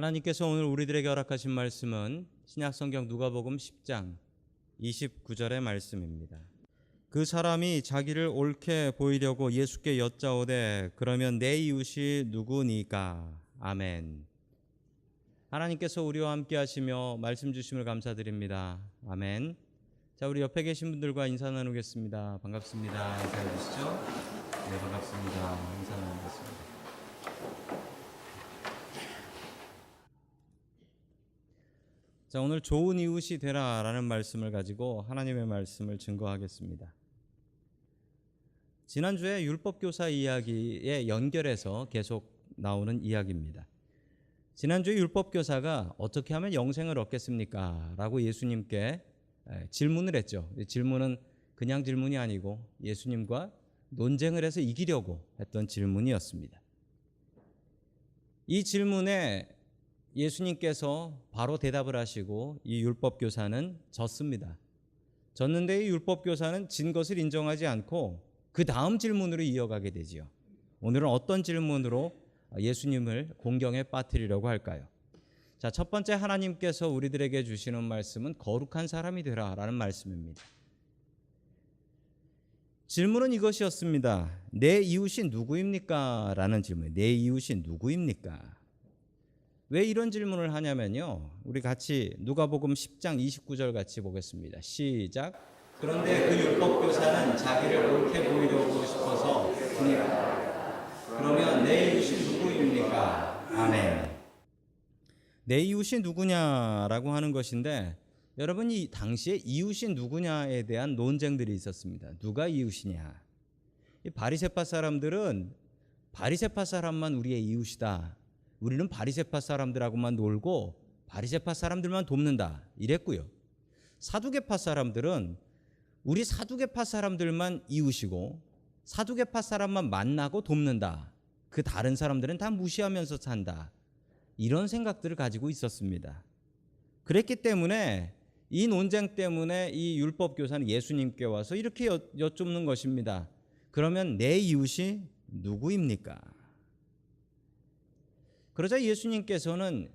하나님께서 오늘 우리들에게 허락하신 말씀은 신약성경 누가복음 10장 29절의 말씀입니다. 그 사람이 자기를 옳게 보이려고 예수께 여짜오되 그러면 내 이웃이 누구니까? 아멘. 하나님께서 우리와 함께 하시며 말씀 주심을 감사드립니다. 아멘. 자, 우리 옆에 계신 분들과 인사 나누겠습니다. 반갑습니다. 인사해 주시죠. 네, 반갑습니다. 인사 나누겠습니다. 자, 오늘 좋은 이웃이 되라라는 말씀을 가지고 하나님의 말씀을 증거하겠습니다. 지난주에 율법교사 이야기에 연결해서 계속 나오는 이야기입니다. 지난주에 율법교사가 어떻게 하면 영생을 얻겠습니까? 라고 예수님께 질문을 했죠. 질문은 그냥 질문이 아니고 예수님과 논쟁을 해서 이기려고 했던 질문이었습니다. 이 질문에 예수님께서 바로 대답을 하시고 이 율법교사는 졌습니다. 졌는데 이 율법교사는 진 것을 인정하지 않고 그 다음 질문으로 이어가게 되지요. 오늘은 어떤 질문으로 예수님을 공경에 빠뜨리려고 할까요? 자, 첫 번째 하나님께서 우리들에게 주시는 말씀은 거룩한 사람이 되라라는 말씀입니다. 질문은 이것이었습니다. 내 이웃이 누구입니까? 라는 질문. 내 이웃이 누구입니까? 왜 이런 질문을 하냐면요. 우리 같이 누가복음 10장 29절 같이 보겠습니다. 시작. 그런데 그 율법교사는 자기를 옳게 보이려고 싶어서 그러면 내 이웃이 누구입니까? 아멘. 내 이웃이 누구냐라고 하는 것인데 여러분, 이 당시에 이웃이 누구냐에 대한 논쟁들이 있었습니다. 누가 이웃이냐? 이 바리새파 사람들은 바리새파 사람만 우리의 이웃이다. 우리는 바리새파 사람들하고만 놀고 바리새파 사람들만 돕는다 이랬고요. 사두개파 사람들은 우리 사두개파 사람들만 이웃이고 사두개파 사람만 만나고 돕는다. 그 다른 사람들은 다 무시하면서 산다. 이런 생각들을 가지고 있었습니다. 그랬기 때문에 이 논쟁 때문에 이 율법교사는 예수님께 와서 이렇게 여쭙는 것입니다. 그러면 내 이웃이 누구입니까? 그러자 예수님께서는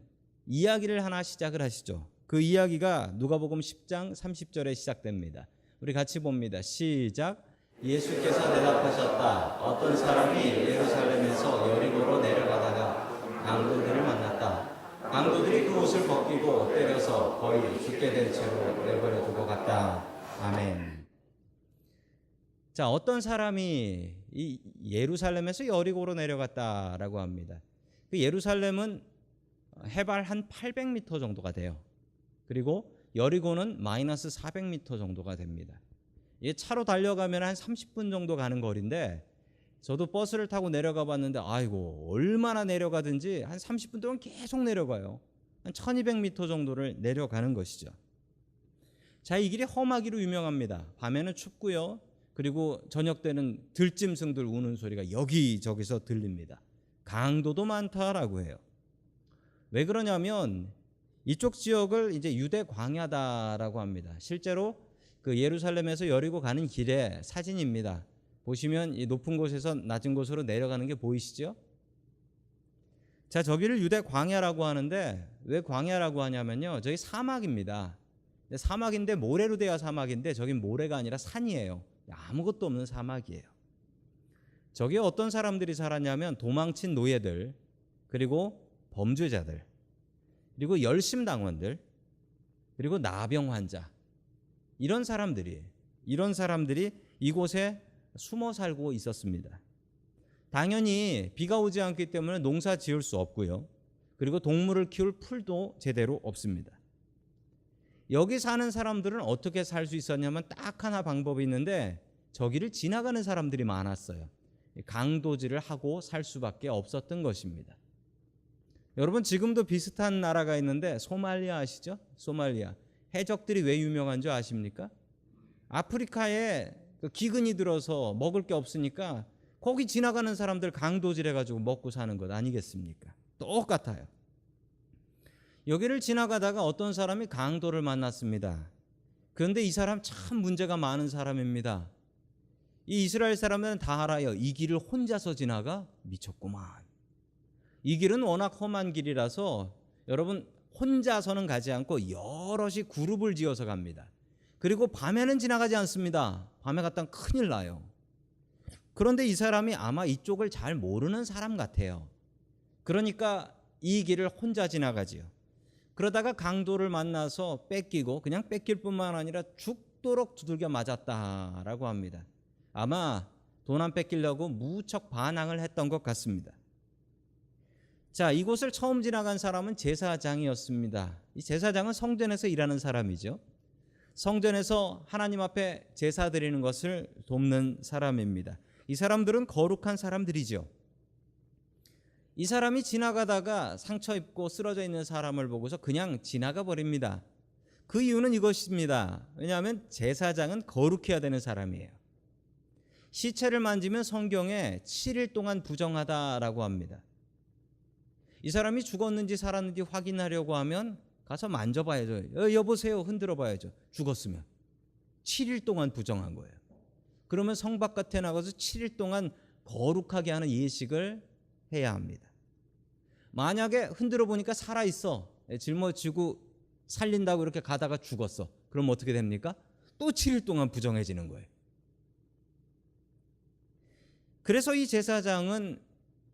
이야기를 하나 시작을 하시죠. 그 이야기가 누가복음 10장 30절에 시작됩니다. 우리 같이 봅니다. 시작. 예수께서 대답하셨다. 어떤 사람이 예루살렘에서 여리고로 내려가다가 강도들을 만났다. 강도들이 그 옷을 벗기고 때려서 거의 죽게 된 채로 내버려 두고 갔다. 아멘. 자, 어떤 사람이 이 예루살렘에서 여리고로 내려갔다라고 합니다. 그 예루살렘은 해발 한 800m 정도가 돼요. 그리고 여리고는 마이너스 400m 정도가 됩니다. 이 차로 달려가면 한 30분 정도 가는 거리인데 저도 버스를 타고 내려가 봤는데 아이고 얼마나 내려가든지 한 30분 동안 계속 내려가요. 한 1200m 정도를 내려가는 것이죠. 자, 이 길이 험하기로 유명합니다. 밤에는 춥고요. 그리고 저녁 때는 들짐승들 우는 소리가 여기저기서 들립니다. 강도도 많다라고 해요. 왜 그러냐면 이쪽 지역을 이제 유대 광야다라고 합니다. 실제로 그 예루살렘에서 여리고 가는 길의 사진입니다. 보시면 이 높은 곳에서 낮은 곳으로 내려가는 게 보이시죠? 자, 저기를 유대 광야라고 하는데 왜 광야라고 하냐면요. 저기 사막입니다. 사막인데 모래로 되어 사막인데 저긴 모래가 아니라 산이에요. 아무것도 없는 사막이에요. 저기에 어떤 사람들이 살았냐면 도망친 노예들, 그리고 범죄자들, 그리고 열심당원들, 그리고 나병 환자, 이런 사람들이 이곳에 숨어 살고 있었습니다. 당연히 비가 오지 않기 때문에 농사 지을 수 없고요. 그리고 동물을 키울 풀도 제대로 없습니다. 여기 사는 사람들은 어떻게 살 수 있었냐면 딱 하나 방법이 있는데 저기를 지나가는 사람들이 많았어요. 강도질을 하고 살 수밖에 없었던 것입니다. 여러분, 지금도 비슷한 나라가 있는데 소말리아 아시죠? 소말리아. 해적들이 왜 유명한 줄 아십니까? 아프리카에 기근이 들어서 먹을 게 없으니까 거기 지나가는 사람들 강도질해가지고 먹고 사는 것 아니겠습니까? 똑같아요. 여기를 지나가다가 어떤 사람이 강도를 만났습니다. 그런데 이 사람 참 문제가 많은 사람입니다. 이 이스라엘 사람들은 다 알아요. 이 길을 혼자서 지나가? 미쳤구만. 이 길은 워낙 험한 길이라서 여러분 혼자서는 가지 않고 여럿이 그룹을 지어서 갑니다. 그리고 밤에는 지나가지 않습니다. 밤에 갔다면 큰일 나요. 그런데 이 사람이 아마 이쪽을 잘 모르는 사람 같아요. 그러니까 이 길을 혼자 지나가지요. 그러다가 강도를 만나서 뺏기고 그냥 뺏길 뿐만 아니라 죽도록 두들겨 맞았다라고 합니다. 아마 돈 안 뺏기려고 무척 반항을 했던 것 같습니다. 자, 이곳을 처음 지나간 사람은 제사장이었습니다. 이 제사장은 성전에서 일하는 사람이죠. 성전에서 하나님 앞에 제사 드리는 것을 돕는 사람입니다. 이 사람들은 거룩한 사람들이죠. 이 사람이 지나가다가 상처 입고 쓰러져 있는 사람을 보고서 그냥 지나가 버립니다. 그 이유는 이것입니다. 왜냐하면 제사장은 거룩해야 되는 사람이에요. 시체를 만지면 성경에 7일 동안 부정하다라고 합니다. 이 사람이 죽었는지 살았는지 확인하려고 하면 가서 만져봐야죠. 여보세요 흔들어 봐야죠. 죽었으면 7일 동안 부정한 거예요. 그러면 성 바깥에 나가서 7일 동안 거룩하게 하는 예식을 해야 합니다. 만약에 흔들어 보니까 살아있어, 짊어지고 살린다고 이렇게 가다가 죽었어, 그럼 어떻게 됩니까? 또 7일 동안 부정해지는 거예요. 그래서 이 제사장은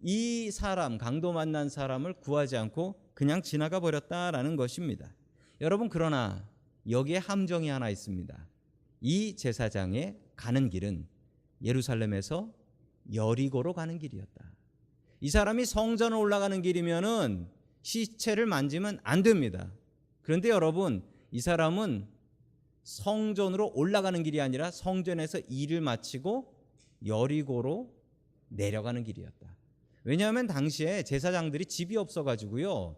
이 사람, 강도 만난 사람을 구하지 않고 그냥 지나가 버렸다라는 것입니다. 여러분, 그러나 여기에 함정이 하나 있습니다. 이 제사장의 가는 길은 예루살렘에서 여리고로 가는 길이었다. 이 사람이 성전을 올라가는 길이면은 시체를 만지면 안 됩니다. 그런데 여러분, 이 사람은 성전으로 올라가는 길이 아니라 성전에서 일을 마치고 여리고로 내려가는 길이었다. 왜냐하면 당시에 제사장들이 집이 없어가지고요,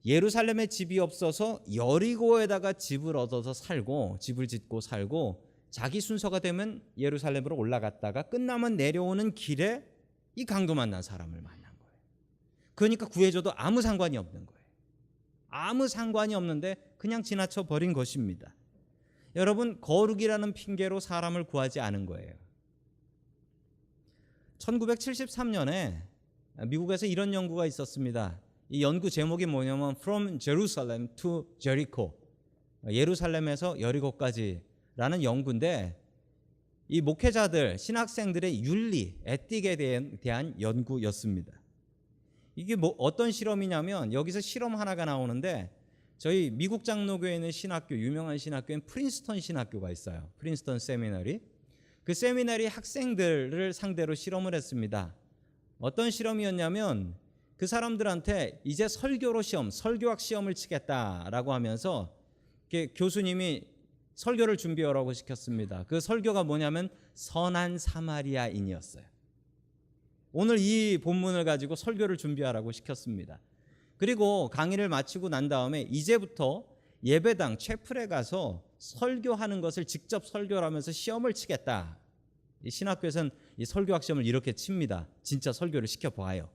예루살렘에 집이 없어서 여리고에다가 집을 얻어서 살고, 집을 짓고 살고, 자기 순서가 되면 예루살렘으로 올라갔다가 끝나면 내려오는 길에 이 강도 만난 사람을 만난 거예요. 그러니까 구해줘도 아무 상관이 없는 거예요. 아무 상관이 없는데 그냥 지나쳐 버린 것입니다. 여러분, 거룩이라는 핑계로 사람을 구하지 않은 거예요. 1973년에 미국에서 이런 연구가 있었습니다. 이 연구 제목이 뭐냐면 From Jerusalem to Jericho, 예루살렘에서 여리고까지라는 연구인데, 이 목회자들, 신학생들의 윤리, 에틱에 대한 연구였습니다. 이게 어떤 실험이냐면, 여기서 실험 하나가 나오는데, 저희 미국 장로교에 있는 신학교, 유명한 신학교인 프린스턴 신학교가 있어요. 프린스턴 세미너리. 그 세미나리 학생들을 상대로 실험을 했습니다. 어떤 실험이었냐면, 그 사람들한테 이제 설교로 설교학 시험을 치겠다라고 하면서 교수님이 설교를 준비하라고 시켰습니다. 그 설교가 뭐냐면 선한 사마리아인이었어요. 오늘 이 본문을 가지고 설교를 준비하라고 시켰습니다. 그리고 강의를 마치고 난 다음에 이제부터 예배당 채플에 가서 설교하는 것을 직접 설교를 하면서 시험을 치겠다. 이 신학교에서는 이 설교학 시험을 이렇게 칩니다. 진짜 설교를 시켜봐요.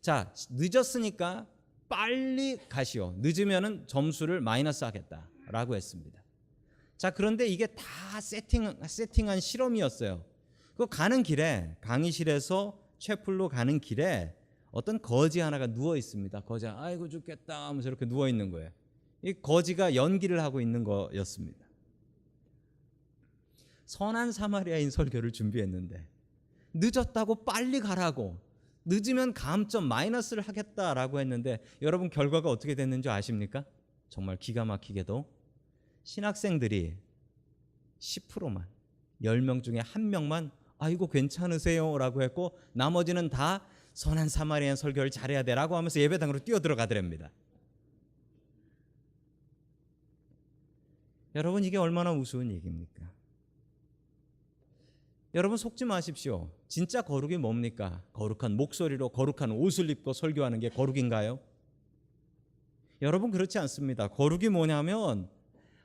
자, 늦었으니까 빨리 가시오. 늦으면은 점수를 마이너스 하겠다라고 했습니다. 자, 그런데 이게 다 세팅한 실험이었어요. 그 가는 길에, 강의실에서 채플로 가는 길에 어떤 거지 하나가 누워 있습니다. 거지가 아이고 죽겠다 하면서 이렇게 누워 있는 거예요. 이 거지가 연기를 하고 있는 거였습니다. 선한 사마리아인 설교를 준비했는데 늦었다고 빨리 가라고, 늦으면 감점 마이너스를 하겠다라고 했는데, 여러분 결과가 어떻게 됐는지 아십니까? 정말 기가 막히게도 신학생들이 10%만, 10명 중에 1명만 아이고 괜찮으세요 라고 했고, 나머지는 다 선한 사마리아인 설교를 잘해야 돼 라고 하면서 예배당으로 뛰어들어가더랍니다. 여러분, 이게 얼마나 우스운 얘기입니까? 여러분, 속지 마십시오. 진짜 거룩이 뭡니까? 거룩한 목소리로 거룩한 옷을 입고 설교하는 게 거룩인가요? 여러분, 그렇지 않습니다. 거룩이 뭐냐면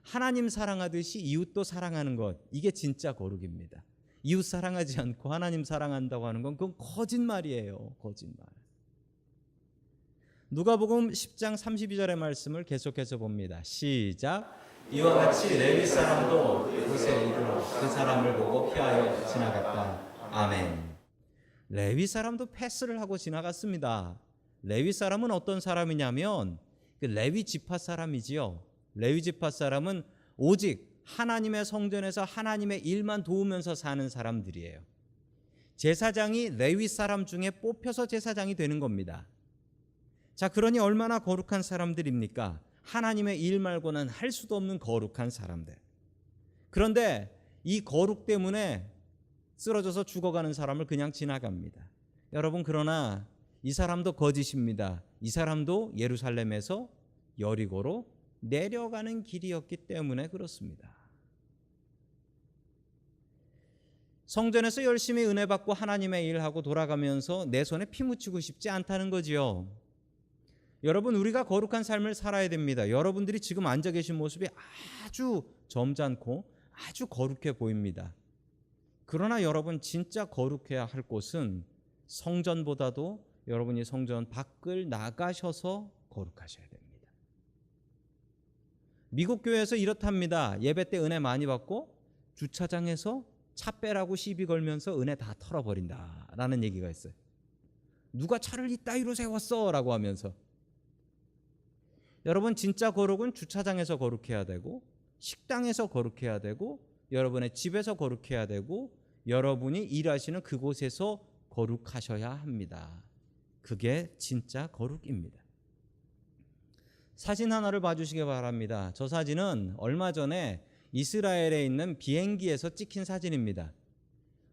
하나님 사랑하듯이 이웃도 사랑하는 것, 이게 진짜 거룩입니다. 이웃 사랑하지 않고 하나님 사랑한다고 하는 건 그건 거짓말이에요. 거짓말. 누가복음 10장 32절의 말씀을 계속해서 봅니다. 시작. 이와 같이 레위 사람도 그곳에 이르러 그 사람을 보고 피하여 지나갔다. 아멘. 레위 사람도 패스를 하고 지나갔습니다. 레위 사람은 어떤 사람이냐면 그 레위 지파 사람이지요. 레위 지파 사람은 오직 하나님의 성전에서 하나님의 일만 도우면서 사는 사람들이에요. 제사장이 레위 사람 중에 뽑혀서 제사장이 되는 겁니다. 자, 그러니 얼마나 거룩한 사람들입니까? 하나님의 일 말고는 할 수도 없는 거룩한 사람들. 그런데 이 거룩 때문에 쓰러져서 죽어가는 사람을 그냥 지나갑니다. 여러분, 그러나 이 사람도 거짓입니다. 이 사람도 예루살렘에서 여리고로 내려가는 길이었기 때문에 그렇습니다. 성전에서 열심히 은혜 받고 하나님의 일하고 돌아가면서 내 손에 피 묻히고 싶지 않다는 거지요. 여러분, 우리가 거룩한 삶을 살아야 됩니다. 여러분들이 지금 앉아 계신 모습이 아주 점잖고 아주 거룩해 보입니다. 그러나 여러분, 진짜 거룩해야 할 곳은 성전보다도 여러분이 성전 밖을 나가셔서 거룩하셔야 됩니다. 미국 교회에서 이렇답니다. 예배 때 은혜 많이 받고 주차장에서 차 빼라고 시비 걸면서 은혜 다 털어버린다라는 얘기가 있어요. 누가 차를 이따위로 세웠어 라고 하면서. 여러분, 진짜 거룩은 주차장에서 거룩해야 되고 식당에서 거룩해야 되고 여러분의 집에서 거룩해야 되고 여러분이 일하시는 그곳에서 거룩하셔야 합니다. 그게 진짜 거룩입니다. 사진 하나를 봐주시기 바랍니다. 저 사진은 얼마 전에 이스라엘에 있는 비행기에서 찍힌 사진입니다.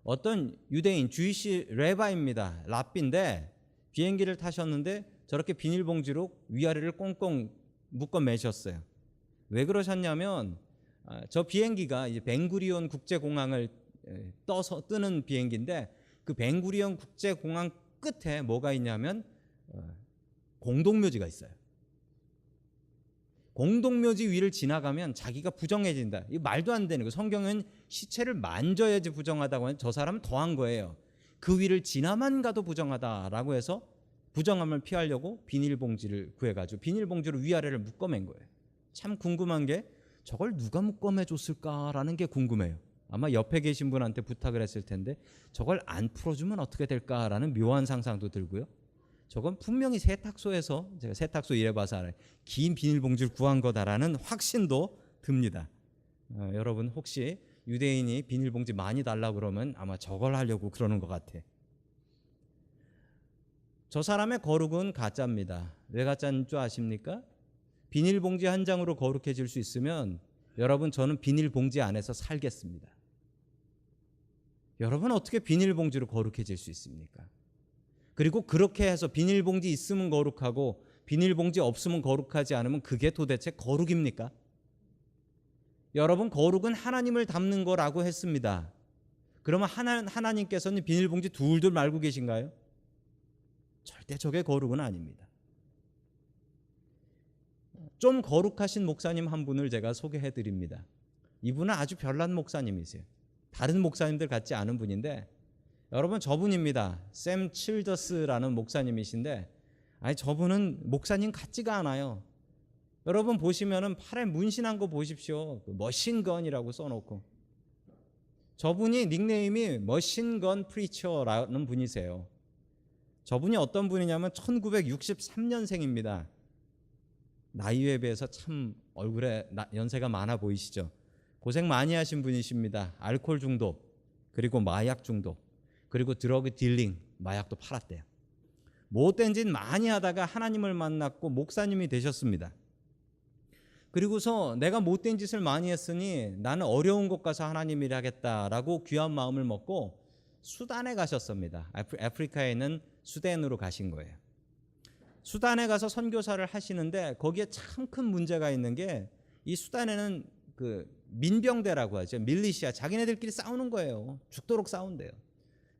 어떤 유대인 주이시 레바입니다. 랍비인데 비행기를 타셨는데 저렇게 비닐봉지로 위아래를 꽁꽁 묶어 매셨어요. 왜 그러셨냐면 저 비행기가 이제 벤구리온 국제공항을 뜨는 비행기인데 그 벤구리온 국제공항 끝에 뭐가 있냐면 공동묘지가 있어요. 공동묘지 위를 지나가면 자기가 부정해진다. 이거 말도 안 되는 거. 성경은 시체를 만져야지 부정하다고 하는, 저 사람은 더한 거예요. 그 위를 지나만 가도 부정하다라고 해서 부정함을 피하려고 비닐봉지를 구해가지고 비닐봉지로 위아래를 묶어맨 거예요. 참 궁금한 게 저걸 누가 묶어매줬을까라는 게 궁금해요. 아마 옆에 계신 분한테 부탁을 했을 텐데 저걸 안 풀어주면 어떻게 될까라는 묘한 상상도 들고요. 저건 분명히 세탁소에서, 제가 세탁소 일해봐서 알아요, 긴 비닐봉지를 구한 거다라는 확신도 듭니다. 여러분, 혹시 유대인이 비닐봉지 많이 달라고 그러면 아마 저걸 하려고 그러는 것 같아. 저 사람의 거룩은 가짜입니다. 왜 가짜인 줄 아십니까? 비닐봉지 한 장으로 거룩해질 수 있으면 여러분, 저는 비닐봉지 안에서 살겠습니다. 여러분, 어떻게 비닐봉지로 거룩해질 수 있습니까? 그리고 그렇게 해서 비닐봉지 있으면 거룩하고 비닐봉지 없으면 거룩하지 않으면 그게 도대체 거룩입니까? 여러분, 거룩은 하나님을 닮는 거라고 했습니다. 그러면 하나님께서는 비닐봉지 둘둘 말고 계신가요? 절대 저게 거룩은 아닙니다. 좀 거룩하신 목사님 한 분을 제가 소개해 드립니다. 이분은 아주 별난 목사님이세요. 다른 목사님들 같지 않은 분인데, 여러분, 저분입니다. 샘 칠더스라는 목사님이신데, 아니, 저분은 목사님 같지가 않아요. 여러분 보시면은 팔에 문신한 거 보십시오. 머신건이라고 써놓고. 저분이 닉네임이 머신건 프리처라는 분이세요. 저분이 어떤 분이냐면 1963년생입니다. 나이에 비해서 참 얼굴에 연세가 많아 보이시죠? 고생 많이 하신 분이십니다. 알코올 중독, 그리고 마약 중독, 그리고 드러그 딜링, 마약도 팔았대요. 못된 짓 많이 하다가 하나님을 만났고 목사님이 되셨습니다. 그리고서 내가 못된 짓을 많이 했으니 나는 어려운 곳 가서 하나님 일 하겠다라고 귀한 마음을 먹고 수단에 가셨습니다. 아프리카에 있는 수단으로 가신 거예요. 수단에 가서 선교사를 하시는데 거기에 참 큰 문제가 있는 게, 이 수단에는 그 민병대라고 하죠. 밀리시아, 자기네들끼리 싸우는 거예요. 죽도록 싸운대요.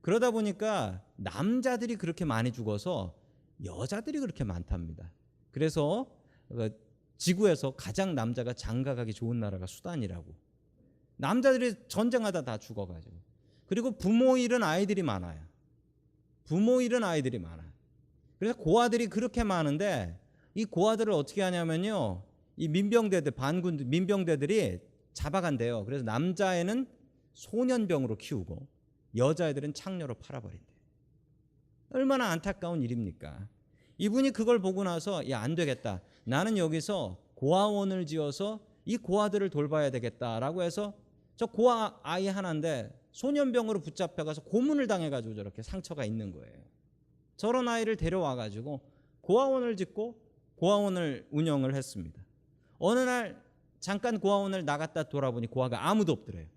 그러다 보니까 남자들이 그렇게 많이 죽어서 여자들이 그렇게 많답니다. 그래서 지구에서 가장 남자가 장가가기 좋은 나라가 수단이라고. 남자들이 전쟁하다 다 죽어가지고. 그리고 부모 잃은 아이들이 많아요. 부모 잃은 아이들이 많아요. 그래서 고아들이 그렇게 많은데 이 고아들을 어떻게 하냐면요, 이 민병대들, 반군 민병대들이 잡아간대요. 그래서 남자애는 소년병으로 키우고 여자애들은 창녀로 팔아버린대요. 얼마나 안타까운 일입니까? 이분이 그걸 보고 나서 야, 안 되겠다. 나는 여기서 고아원을 지어서 이 고아들을 돌봐야 되겠다라고 해서 저 고아 아이 하나인데 소년병으로 붙잡혀가서 고문을 당해가지고 저렇게 상처가 있는 거예요. 저런 아이를 데려와가지고 고아원을 짓고 고아원을 운영을 했습니다. 어느 날 잠깐 고아원을 나갔다 돌아보니 고아가 아무도 없더래요.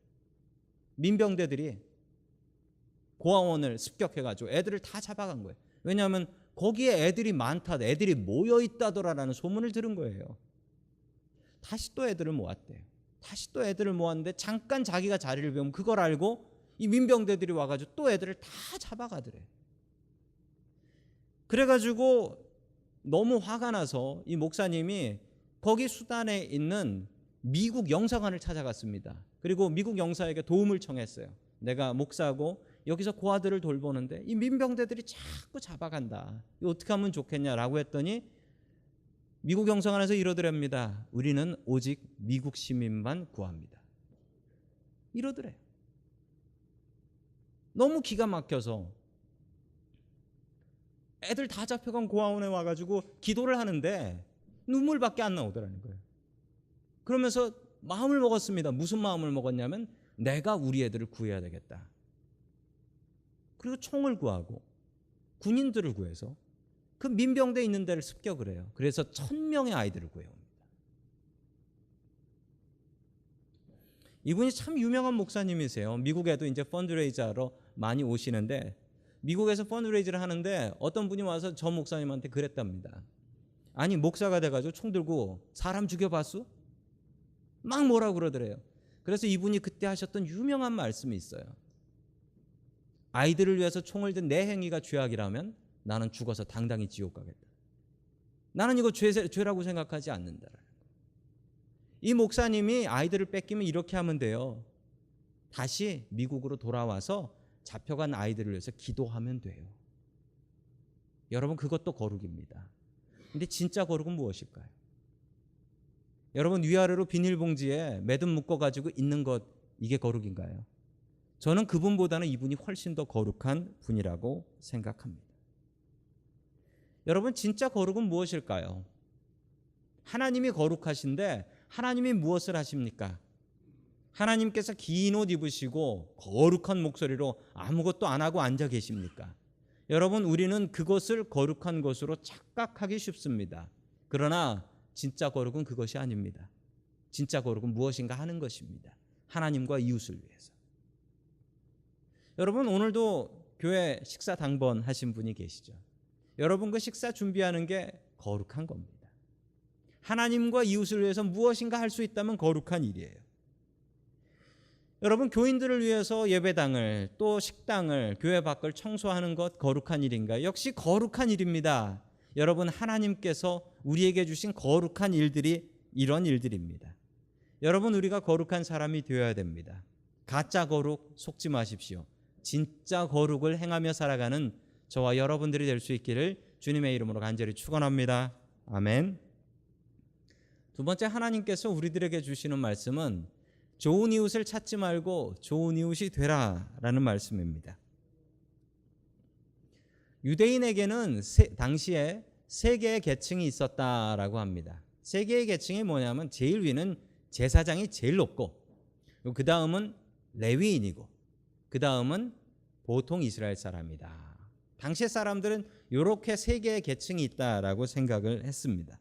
민병대들이 고아원을 습격해가지고 애들을 다 잡아간 거예요. 왜냐하면 거기에 애들이 많다, 애들이 모여있다더라라는 소문을 들은 거예요. 다시 또 애들을 모았대요. 다시 또 애들을 모았는데 잠깐 자기가 자리를 비우면 그걸 알고 이 민병대들이 와가지고 또 애들을 다 잡아가더래. 그래가지고 너무 화가 나서 이 목사님이 거기 수단에 있는 미국 영사관을 찾아갔습니다. 그리고 미국 영사에게 도움을 청했어요. 내가 목사고 여기서 고아들을 돌보는데 이 민병대들이 자꾸 잡아간다. 이거 어떻게 하면 좋겠냐라고 했더니 미국 영사관에서 이러더랍니다. 우리는 오직 미국 시민만 구합니다. 이러더래요. 너무 기가 막혀서 애들 다 잡혀간 고아원에 와가지고 기도를 하는데 눈물밖에 안 나오더라는 거예요. 그러면서 마음을 먹었습니다. 무슨 마음을 먹었냐면 내가 우리 애들을 구해야 되겠다. 그리고 총을 구하고 군인들을 구해서 그 민병대 있는 데를 습격을 해요. 그래서 1000명의 아이들을 구해옵니다. 이분이 참 유명한 목사님이세요. 미국에도 이제 펀드레이저로 많이 오시는데 미국에서 펀드레이저를 하는데 어떤 분이 와서 저 목사님한테 그랬답니다. 아니 목사가 돼가지고 총 들고 사람 죽여봤어? 막 뭐라고 그러더래요. 그래서 이분이 그때 하셨던 유명한 말씀이 있어요. 아이들을 위해서 총을 든 내 행위가 죄악이라면 나는 죽어서 당당히 지옥 가겠다. 나는 이거 죄라고 생각하지 않는다. 이 목사님이 아이들을 뺏기면 이렇게 하면 돼요. 다시 미국으로 돌아와서 잡혀간 아이들을 위해서 기도하면 돼요. 여러분 그것도 거룩입니다. 근데 진짜 거룩은 무엇일까요? 여러분 위아래로 비닐봉지에 매듭 묶어가지고 있는 것 이게 거룩인가요? 저는 그분보다는 이분이 훨씬 더 거룩한 분이라고 생각합니다. 여러분 진짜 거룩은 무엇일까요? 하나님이 거룩하신데 하나님이 무엇을 하십니까? 하나님께서 긴 옷 입으시고 거룩한 목소리로 아무것도 안 하고 앉아 계십니까? 여러분 우리는 그것을 거룩한 것으로 착각하기 쉽습니다. 그러나 진짜 거룩은 그것이 아닙니다. 진짜 거룩은 무엇인가 하는 것입니다. 하나님과 이웃을 위해서. 여러분 오늘도 교회 식사 당번하신 분이 계시죠? 여러분 그 식사 준비하는 게 거룩한 겁니다. 하나님과 이웃을 위해서 무엇인가 할 수 있다면 거룩한 일이에요. 여러분 교인들을 위해서 예배당을 또 식당을 교회 밖을 청소하는 것 거룩한 일인가요? 역시 거룩한 일입니다. 여러분 하나님께서 우리에게 주신 거룩한 일들이 이런 일들입니다. 여러분 우리가 거룩한 사람이 되어야 됩니다. 가짜 거룩 속지 마십시오. 진짜 거룩을 행하며 살아가는 저와 여러분들이 될 수 있기를 주님의 이름으로 간절히 축원합니다. 아멘. 두 번째 하나님께서 우리들에게 주시는 말씀은 좋은 이웃을 찾지 말고 좋은 이웃이 되라라는 말씀입니다. 유대인에게는 당시에 세 개의 계층이 있었다라고 합니다. 세 개의 계층이 뭐냐면 제일 위는 제사장이 제일 높고 그 다음은 레위인이고 그 다음은 보통 이스라엘 사람이다. 당시 사람들은 이렇게 세 개의 계층이 있다라고 생각을 했습니다.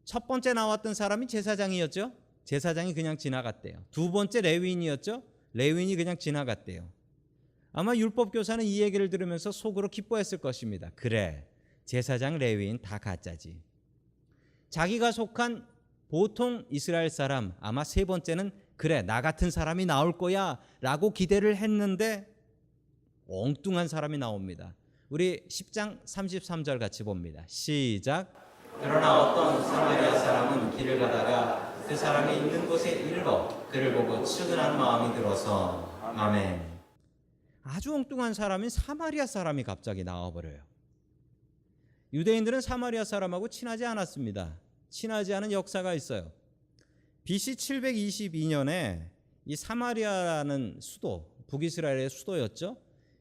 첫 번째 나왔던 사람이 제사장이었죠. 제사장이 그냥 지나갔대요. 두 번째 레위인이었죠. 레위인이 그냥 지나갔대요. 아마 율법교사는 이 얘기를 들으면서 속으로 기뻐했을 것입니다. 그래, 제사장 레위인 다 가짜지. 자기가 속한 보통 이스라엘 사람 아마 세 번째는 그래 나 같은 사람이 나올 거야 라고 기대를 했는데 엉뚱한 사람이 나옵니다. 우리 10장 33절 같이 봅니다. 시작. 그러나 어떤 사마리아 사람은 길을 가다가 그 사람이 있는 곳에 이르러 그를 보고 측은한 마음이 들어서 아멘. 아주 엉뚱한 사람인 사마리아 사람이 갑자기 나와버려요. 유대인들은 사마리아 사람하고 친하지 않았습니다. 친하지 않은 역사가 있어요. BC 722년에 이 사마리아라는 수도, 북이스라엘의 수도였죠.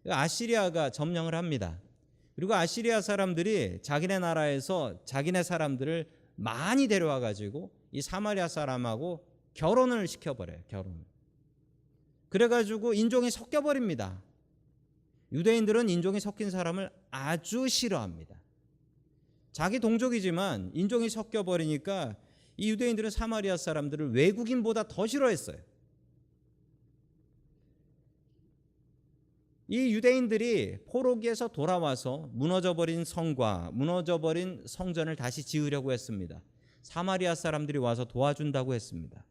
아시리아가 점령을 합니다. 그리고 아시리아 사람들이 자기네 나라에서 자기네 사람들을 많이 데려와 가지고 이 사마리아 사람하고 결혼을 시켜버려요. 결혼. 그래가지고 인종이 섞여버립니다. 유대인들은 인종이 섞인 사람을 아주 싫어합니다. 자기 동족이지만 인종이 섞여버리니까 이 유대인들은 사마리아 사람들을 외국인보다 더 싫어했어요. 이 유대인들이 포로기에서 돌아와서 무너져버린 성과 무너져버린 성전을 다시 지으려고 했습니다. 사마리아 사람들이 와서 도와준다고 했습니다.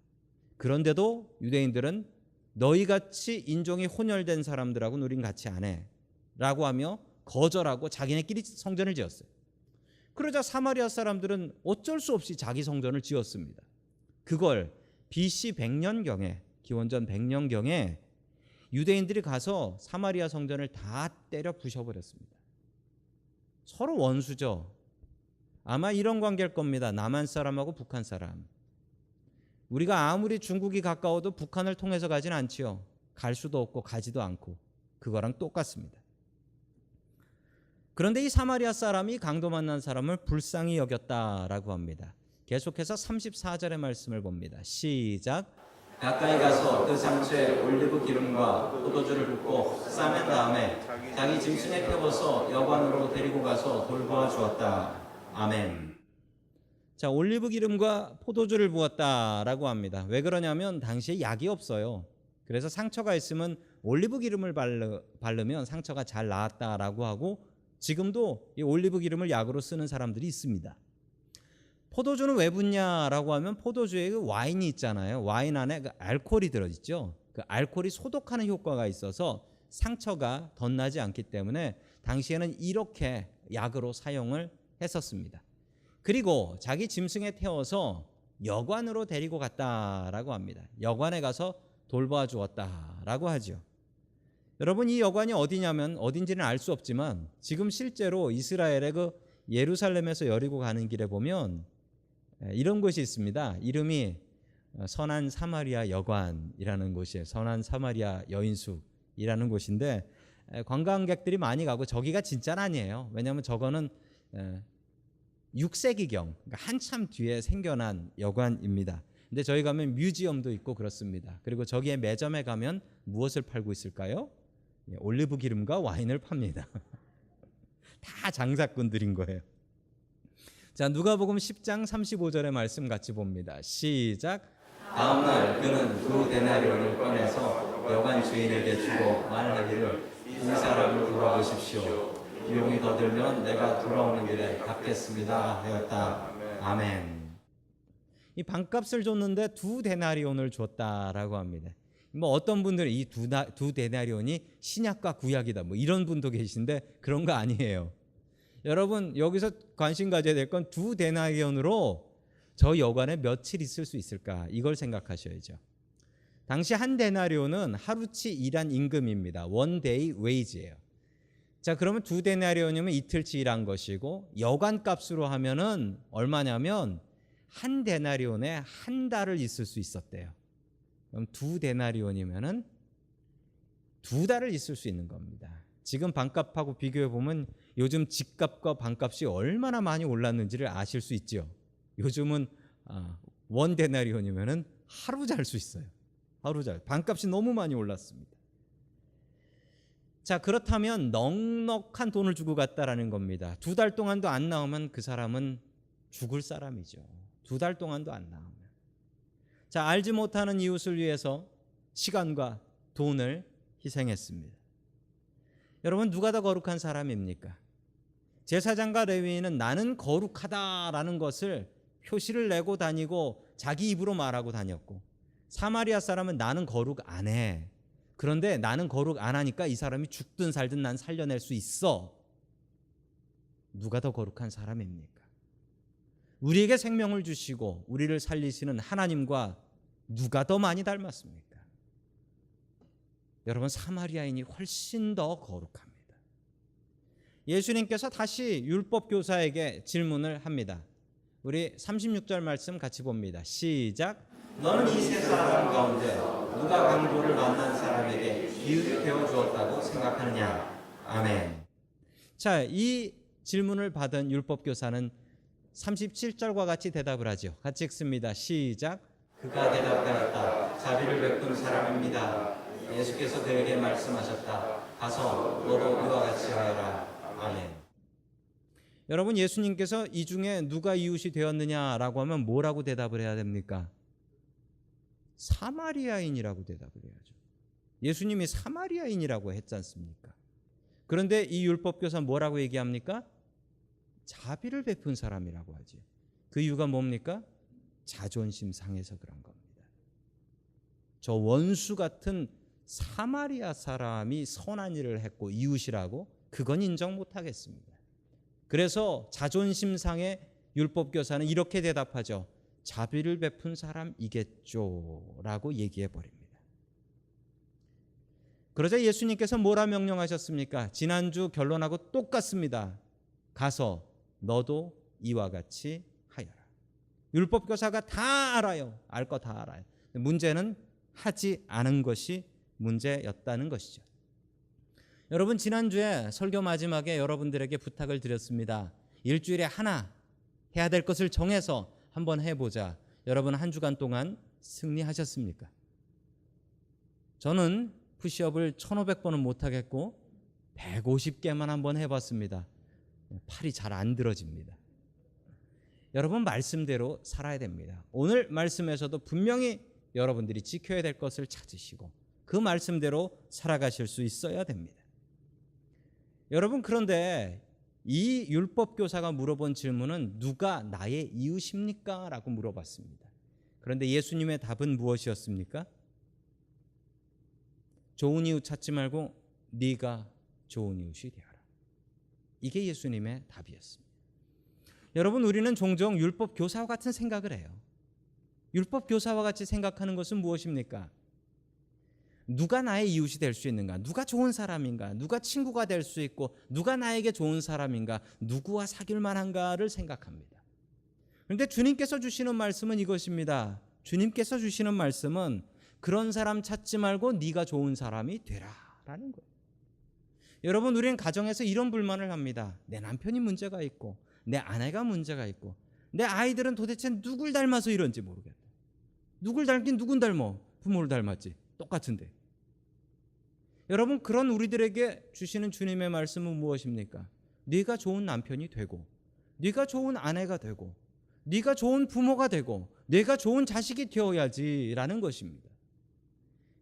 그런데도 유대인들은 너희같이 인종이 혼혈된 사람들하고는 우린 같이 안 해 라고 하며 거절하고 자기네끼리 성전을 지었어요. 그러자 사마리아 사람들은 어쩔 수 없이 자기 성전을 지었습니다. 그걸 BC 100년경에 기원전 100년경에 유대인들이 가서 사마리아 성전을 다 때려 부셔버렸습니다. 서로 원수죠. 아마 이런 관계일 겁니다. 남한 사람하고 북한 사람. 우리가 아무리 중국이 가까워도 북한을 통해서 가진 않지요. 갈 수도 없고 가지도 않고 그거랑 똑같습니다. 그런데 이 사마리아 사람이 강도 만난 사람을 불쌍히 여겼다라고 합니다. 계속해서 34절의 말씀을 봅니다. 시작. 가까이 가서 그 상처에 올리브 기름과 포도주를 붓고 싸맨 다음에 자기 짐승에 태워서 여관으로 데리고 가서 돌보아 주었다. 아멘. 자, 올리브 기름과 포도주를 부었다라고 합니다. 왜 그러냐면 당시에 약이 없어요. 그래서 상처가 있으면 올리브 기름을 바르면 상처가 잘 나았다라고 하고 지금도 이 올리브 기름을 약으로 쓰는 사람들이 있습니다. 포도주는 왜 붓냐라고 하면 포도주에 그 와인이 있잖아요. 와인 안에 그 알코올이 들어있죠. 그 알코올이 소독하는 효과가 있어서 상처가 덧나지 않기 때문에 당시에는 이렇게 약으로 사용을 했었습니다. 그리고 자기 짐승에 태워서 여관으로 데리고 갔다라고 합니다. 여관에 가서 돌보아 주었다라고 하죠. 여러분, 이 여관이 어디냐면 어딘지는 알 수 없지만 지금 실제로 이스라엘의 그 예루살렘에서 여리고 가는 길에 보면 이런 곳이 있습니다. 이름이 선한 사마리아 여관이라는 곳이에요. 선한 사마리아 여인숙이라는 곳인데 관광객들이 많이 가고 저기가 진짜는 아니에요. 왜냐하면 저거는 6세기경 그러니까 한참 뒤에 생겨난 여관입니다. 근데 저희 가면 뮤지엄도 있고 그렇습니다. 그리고 저기에 매점에 가면 무엇을 팔고 있을까요? 올리브 기름과 와인을 팝니다. 다 장사꾼들인 거예요. 자, 누가복음 10장 35절의 말씀 같이 봅니다. 시작. 다음날 그는 두 데나리온을 꺼내서 여관 주인에게 주고 말하기를 이 사람을 돌아보십시오. 비용이 더 들면 내가 돌아오는 길에 갚겠습니다 하였다. 아멘. 이 반값을 줬는데 두 데나리온을 줬다라고 합니다. 뭐 어떤 분들은 이 두 데나리온이 신약과 구약이다 뭐 이런 분도 계신데 그런 거 아니에요. 여러분, 여기서 관심 가져야 될 건 두 데나리온으로 저 여관에 며칠 있을 수 있을까 이걸 생각하셔야죠. 당시 한 데나리온은 하루치 일한 임금입니다. 원 데이 웨이지예요. 자, 그러면 두 데나리온이면 이틀치 일한 것이고 여관 값으로 하면은 얼마냐면 한 데나리온에 한 달을 있을 수 있었대요. 그럼 두 데나리온이면은 두 달을 있을 수 있는 겁니다. 지금 반값하고 비교해 보면 요즘 집값과 반값이 얼마나 많이 올랐는지를 아실 수 있죠. 요즘은 원 데나리온이면은 하루 잘 수 있어요. 하루 잘. 반값이 너무 많이 올랐습니다. 자, 그렇다면 넉넉한 돈을 주고 갔다라는 겁니다. 두 달 동안도 안 나오면 그 사람은 죽을 사람이죠. 두 달 동안도 안 나오면. 자, 알지 못하는 이웃을 위해서 시간과 돈을 희생했습니다. 여러분, 누가 더 거룩한 사람입니까? 제사장과 레위인은 나는 거룩하다라는 것을 표시를 내고 다니고 자기 입으로 말하고 다녔고, 사마리아 사람은 나는 거룩 안 해. 그런데 나는 거룩 안 하니까 이 사람이 죽든 살든 난 살려낼 수 있어. 누가 더 거룩한 사람입니까? 우리에게 생명을 주시고 우리를 살리시는 하나님과 누가 더 많이 닮았습니까? 여러분, 사마리아인이 훨씬 더 거룩합니다. 예수님께서 다시 율법 교사에게 질문을 합니다. 우리 36절 말씀 같이 봅니다. 시작. 너는 이 세 사람 가운데 누가 강도를 만난 사람에게 비유를 배워주었다고 생각하느냐? 아멘. 자, 이 질문을 받은 율법교사는 37절과 같이 대답을 하죠. 같이 읽습니다. 시작. 그가 대답하였다. 자비를 베푼 사람입니다. 예수께서 그에게 말씀하셨다. 가서 너도 그와 같이 하여라. 아멘. 여러분, 예수님께서 이 중에 누가 이웃이 되었느냐라고 하면 뭐라고 대답을 해야 됩니까? 사마리아인이라고 대답을 해야죠. 예수님이 사마리아인이라고 했지 않습니까? 그런데 이 율법교사 뭐라고 얘기합니까? 자비를 베푼 사람이라고 하지. 그 이유가 뭡니까? 자존심 상해서 그런 겁니다. 저 원수 같은 사마리아 사람이 선한 일을 했고 이웃이라고? 그건 인정 못하겠습니다. 그래서 자존심 상해 율법교사는 이렇게 대답하죠. 자비를 베푼 사람이겠죠 라고 얘기해 버립니다. 그러자 예수님께서 뭐라 명령하셨습니까? 지난주 결론하고 똑같습니다. 가서 너도 이와 같이 하여라. 율법교사가 다 알아요. 알 거 다 알아요. 문제는 하지 않은 것이 문제였다는 것이죠. 여러분, 지난주에 설교 마지막에 여러분들에게 부탁을 드렸습니다. 일주일에 하나 해야 될 것을 정해서 한번 해보자. 여러분, 한 주간 동안 승리하셨습니까? 저는 푸시업을 1500번은 못하겠고 150개만 한번 해봤습니다. 팔이 잘 안 들어집니다. 여러분, 말씀대로 살아야 됩니다. 오늘 말씀에서도 분명히 여러분들이 지켜야 될 것을 찾으시고 그 말씀대로 살아가실 수 있어야 됩니다. 여러분, 그런데 이 율법교사가 물어본 질문은 누가 나의 이웃입니까? 라고 물어봤습니다. 그런데 예수님의 답은 무엇이었습니까? 좋은 이웃 찾지 말고 네가 좋은 이웃이 되어라. 이게 예수님의 답이었습니다. 여러분, 우리는 종종 율법교사와 같은 생각을 해요. 율법교사와 같이 생각하는 것은 무엇입니까? 누가 나의 이웃이 될 수 있는가? 누가 좋은 사람인가? 누가 친구가 될 수 있고 누가 나에게 좋은 사람인가? 누구와 사귈 만한가를 생각합니다. 그런데 주님께서 주시는 말씀은 이것입니다. 주님께서 주시는 말씀은 그런 사람 찾지 말고 네가 좋은 사람이 되라라는 거예요. 여러분, 우리는 가정에서 이런 불만을 합니다. 내 남편이 문제가 있고 내 아내가 문제가 있고 내 아이들은 도대체 누굴 닮아서 이런지 모르겠다. 누굴 닮긴 누군 닮아? 부모를 닮았지. 똑같은데. 여러분, 그런 우리들에게 주시는 주님의 말씀은 무엇입니까? 네가 좋은 남편이 되고 네가 좋은 아내가 되고 네가 좋은 부모가 되고 네가 좋은 자식이 되어야지라는 것입니다.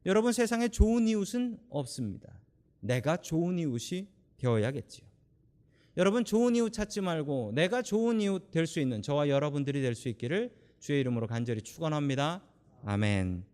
여러분, 세상에 좋은 이웃은 없습니다. 내가 좋은 이웃이 되어야겠지요. 여러분, 좋은 이웃 찾지 말고 내가 좋은 이웃 될 수 있는 저와 여러분들이 될 수 있기를 주의 이름으로 간절히 축원합니다. 아멘.